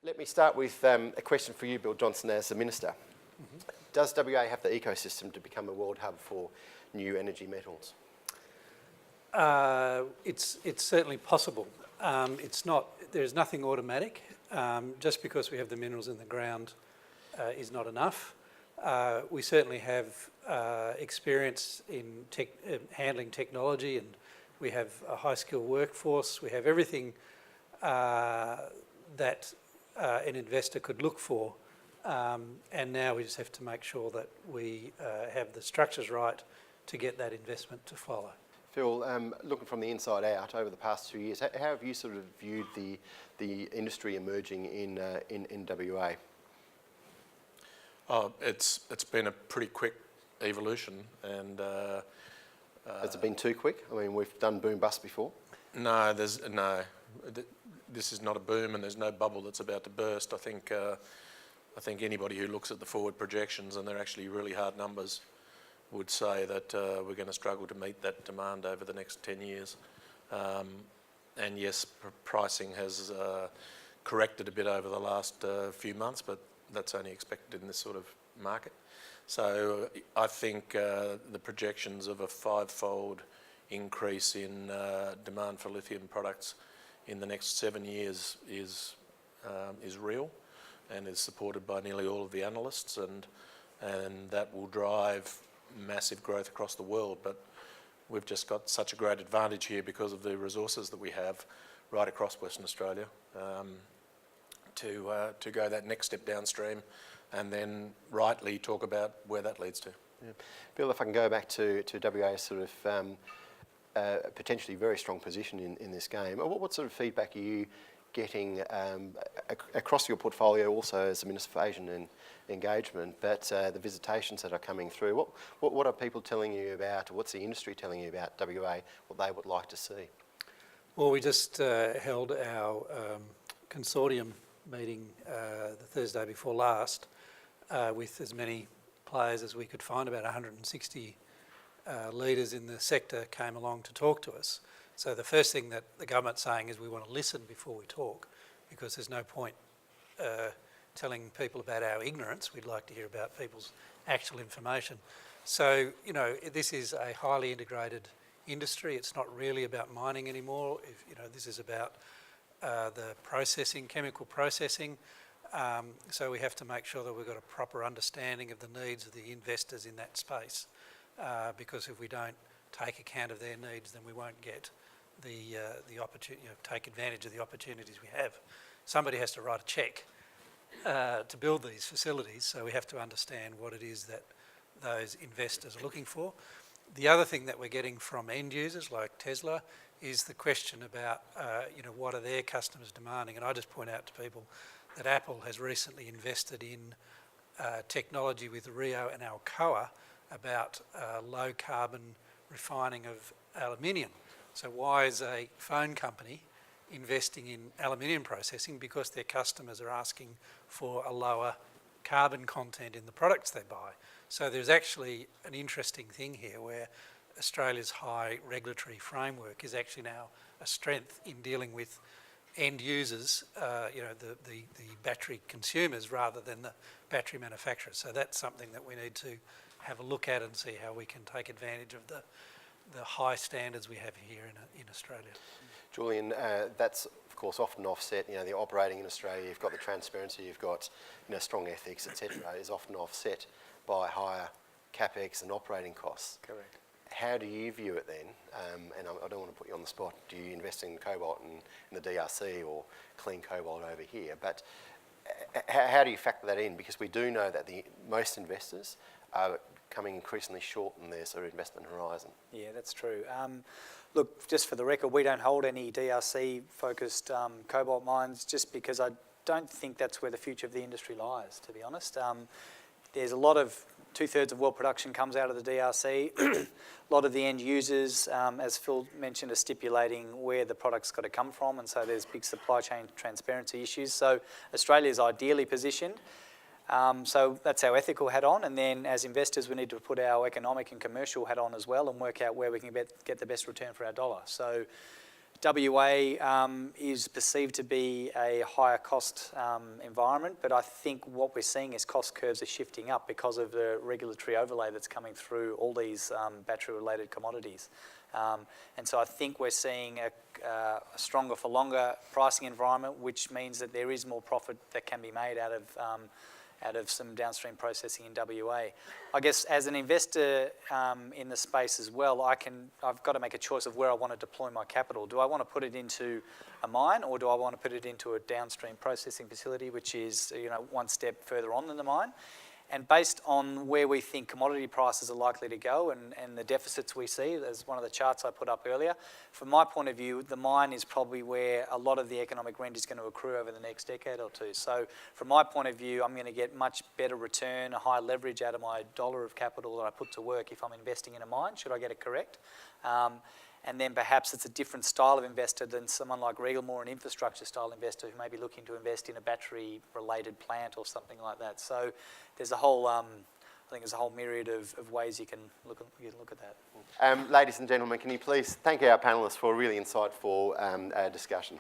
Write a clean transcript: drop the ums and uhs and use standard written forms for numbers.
Let me start with a question for you, Bill Johnson, as the Minister. Does WA have the ecosystem to become a world hub for new energy metals? It's certainly possible. There's nothing automatic. Just because we have the minerals in the ground is not enough. We certainly have experience in handling technology, and we have a high-skilled workforce. We have everything that an investor could look for, and now we just have to make sure that we have the structures right to get that investment to follow. Phil, looking from the inside out over the past 2 years, how have you sort of viewed the industry emerging in WA? It's been a pretty quick evolution, and has it been too quick? I mean, we've done boom bust before. No, this is not a boom, and there's no bubble that's about to burst. I think anybody who looks at the forward projections, and they're actually really hard numbers, would say that we're going to struggle to meet that demand over the next 10 years. And yes, pricing has corrected a bit over the last few months, but that's only expected in this sort of market. So I think the projections of a 5-fold increase in demand for lithium products in the next 7 years is real, and is supported by nearly all of the analysts, and that will drive massive growth across the world. But we've just got such a great advantage here because of the resources that we have right across Western Australia to go that next step downstream, and then rightly talk about where that leads to. Yeah. Bill, if I can go back to WA's sort of potentially very strong position in this game, what sort of feedback are you getting across your portfolio, also as the Minister for Asian Engagement, but the visitations that are coming through? What are people telling you about, or what's the industry telling you about WA, what they would like to see? Well, we just held our consortium meeting the Thursday before last with as many players as we could find. About 160 leaders in the sector came along to talk to us. So the first thing that the government's saying is we want to listen before we talk, because there's no point telling people about our ignorance. We'd like to hear about people's actual information. So, you know, this is a highly integrated industry. It's not really about mining anymore. This is about the processing, chemical processing. So we have to make sure that we've got a proper understanding of the needs of the investors in that space, because if we don't take account of their needs, then we won't get the opportunity, take advantage of the opportunities we have. Somebody has to write a cheque to build these facilities, so we have to understand what it is that those investors are looking for. The other thing that we're getting from end users like Tesla is the question about what are their customers demanding. And I just point out to people that Apple has recently invested in technology with Rio and Alcoa about low carbon refining of aluminium. So why is a phone company investing in aluminium processing? Because their customers are asking for a lower carbon content in the products they buy. So there's actually an interesting thing here where Australia's high regulatory framework is actually now a strength in dealing with end users, the battery consumers rather than the battery manufacturers. So that's something that we need to have a look at and see how we can take advantage of the high standards we have here in Australia. Julian, that's of course often offset, the operating in Australia, you've got the transparency, you've got strong ethics, etc., is often offset by higher capex and operating costs. Correct. How do you view it then? And I don't want to put you on the spot, do you invest in cobalt in the DRC or clean cobalt over here? But how do you factor that in? Because we do know that most investors are coming increasingly short in their sort of investment horizon. Yeah, that's true. Look, just for the record, we don't hold any DRC-focused cobalt mines, just because I don't think that's where the future of the industry lies, to be honest. There's a lot of, 2/3 of world production comes out of the DRC. A lot of the end users, as Phil mentioned, are stipulating where the product's got to come from, and so there's big supply chain transparency issues. So Australia's ideally positioned. So that's our ethical hat on, and then as investors we need to put our economic and commercial hat on as well and work out where we can get the best return for our dollar. So WA is perceived to be a higher cost environment, but I think what we're seeing is cost curves are shifting up because of the regulatory overlay that's coming through all these battery-related commodities. And so I think we're seeing a stronger for longer pricing environment, which means that there is more profit that can be made out of some downstream processing in WA. I guess as an investor in the space as well, I've got to make a choice of where I want to deploy my capital. Do I want to put it into a mine, or do I want to put it into a downstream processing facility, which is one step further on than the mine? And based on where we think commodity prices are likely to go and the deficits we see, as one of the charts I put up earlier, from my point of view, the mine is probably where a lot of the economic rent is going to accrue over the next decade or two. So from my point of view, I'm going to get much better return, a high leverage out of my dollar of capital that I put to work if I'm investing in a mine, should I get it correct. And then perhaps it's a different style of investor than someone like Regalmore, an infrastructure style investor who may be looking to invest in a battery-related plant or something like that. So there's a whole, I think there's a whole myriad of ways you can look at that. Ladies and gentlemen, can you please thank our panellists for a really insightful discussion.